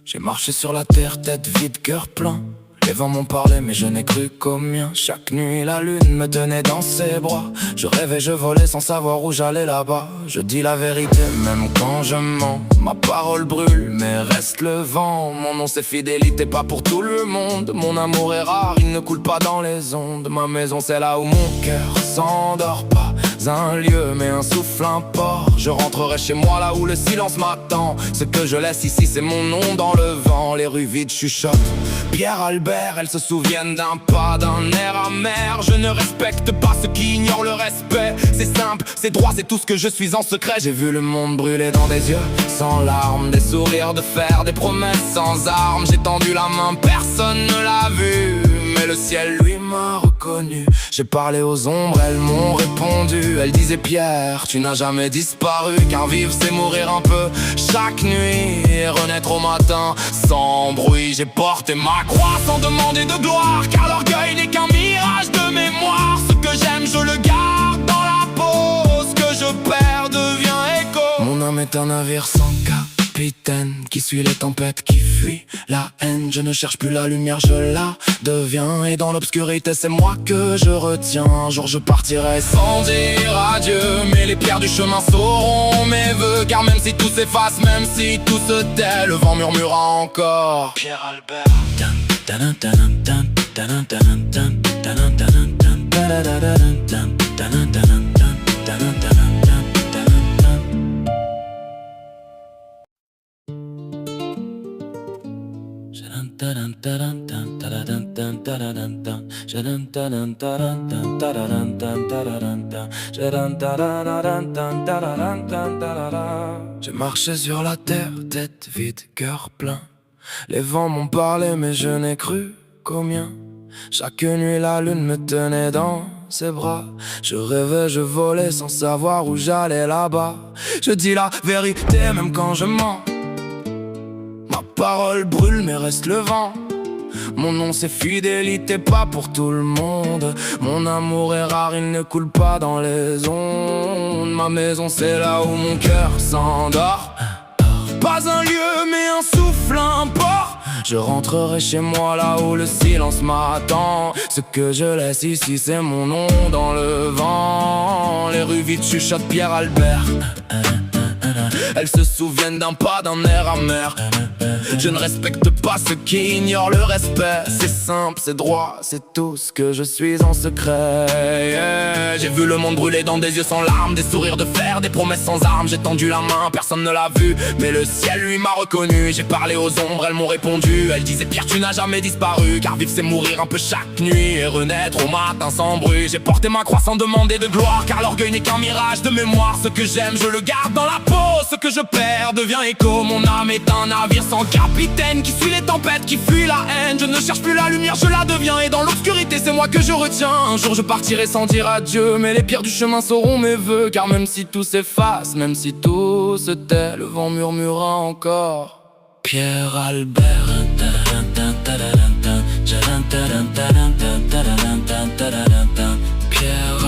J'ai marché sur la terre, tête vide, cœur plein. Les vents m'ont parlé mais je n'ai cru qu'au mien. Chaque nuit la lune me tenait dans ses bras. Je rêvais, je volais sans savoir où j'allais là-bas. Je dis la vérité même quand je mens. Ma parole brûle mais reste le vent. Mon nom c'est fidélité, pas pour tout le monde. Mon amour est rare, il ne coule pas dans les ondes. Ma maison c'est là où mon cœur s'endort. Pas un lieu mais un souffle, un port. Je rentrerai chez moi là où le silence m'attend. Ce que je laisse ici c'est mon nom dans le vent. Les rues vides chuchotent Pierre Albert, elles se souviennent d'un pas, d'un air amer. Je ne respecte pas ceux qui ignorent le respect. C'est simple, c'est droit, c'est tout ce que je suis en secret. J'ai vu le monde brûler dans des yeux sans larmes, des sourires de fer, des promesses sans armes. J'ai tendu la main, personne ne l'a vu, mais le ciel lui m'a reconnu. J'ai parlé aux ombres, elles m'ont répondu. Elles disaient Pierre, tu n'as jamais disparu, car vivre c'est mourir un peu chaque nuit et renaître au matin sans bruit. J'ai porté ma croix sans demander de gloire, car l'orgueil n'est qu'un mirage de mémoire. Ce que j'aime je le garde dans la peau, ce que je perds devient écho. Mon âme est un navire sans capitaine qui suit les tempêtes, qui fuit la haine. Je ne cherche plus la lumière, je la deviens. Et dans l'obscurité c'est moi que je retiens. Un jour je partirai sans dire adieu, mais les pierres du chemin sauront mes vœux. Car même si tout s'efface, même si tout se tait, le vent murmurera encore Pierre Albert. J'ai marché sur la terre, tête vide, cœur plein. Les vents m'ont parlé mais je n'ai cru qu'au mien. Chaque nuit la lune me tenait dans ses bras. Je rêvais, je volais sans savoir où j'allais là-bas. Je dis la vérité même quand je mens. Ma parole brûle mais reste le vent. Mon nom c'est fidélité, pas pour tout le monde. Mon amour est rare, il ne coule pas dans les ondes. Ma maison c'est là où mon cœur s'endort. Pas un lieu mais un souffle, un port. Je rentrerai chez moi là où le silence m'attend. Ce que je laisse ici c'est mon nom dans le vent. Les rues vides chuchotent Pierre Albert. Elles se souviennent d'un pas, d'un air amer. Je ne respecte pas ceux qui ignorent le respect. C'est simple, c'est droit, c'est tout ce que je suis en secret. J'ai vu le monde brûler dans des yeux sans larmes, des sourires de fer, des promesses sans armes. J'ai tendu la main, personne ne l'a vu, mais le ciel lui m'a reconnu. J'ai parlé aux ombres, elles m'ont répondu. Elles disaient Pierre, tu n'as jamais disparu, car vivre c'est mourir un peu chaque nuit et renaître au matin sans bruit. J'ai porté ma croix sans demander de gloire, car l'orgueil n'est qu'un mirage de mémoire. Ce que j'aime je le garde dans la peau, ce que je perds devient écho. Mon âme est un navire sans capitaine qui suit les tempêtes, qui fuit la haine. Je ne cherche plus la lumière, je la deviens. Et dans l'obscurité c'est moi que je retiens. Un jour je partirai sans dire adieu, mais les pierres du chemin sauront mes vœux. Car même si tout s'efface, même si tout se tait, le vent murmurera encore Pierre Albert. Pierre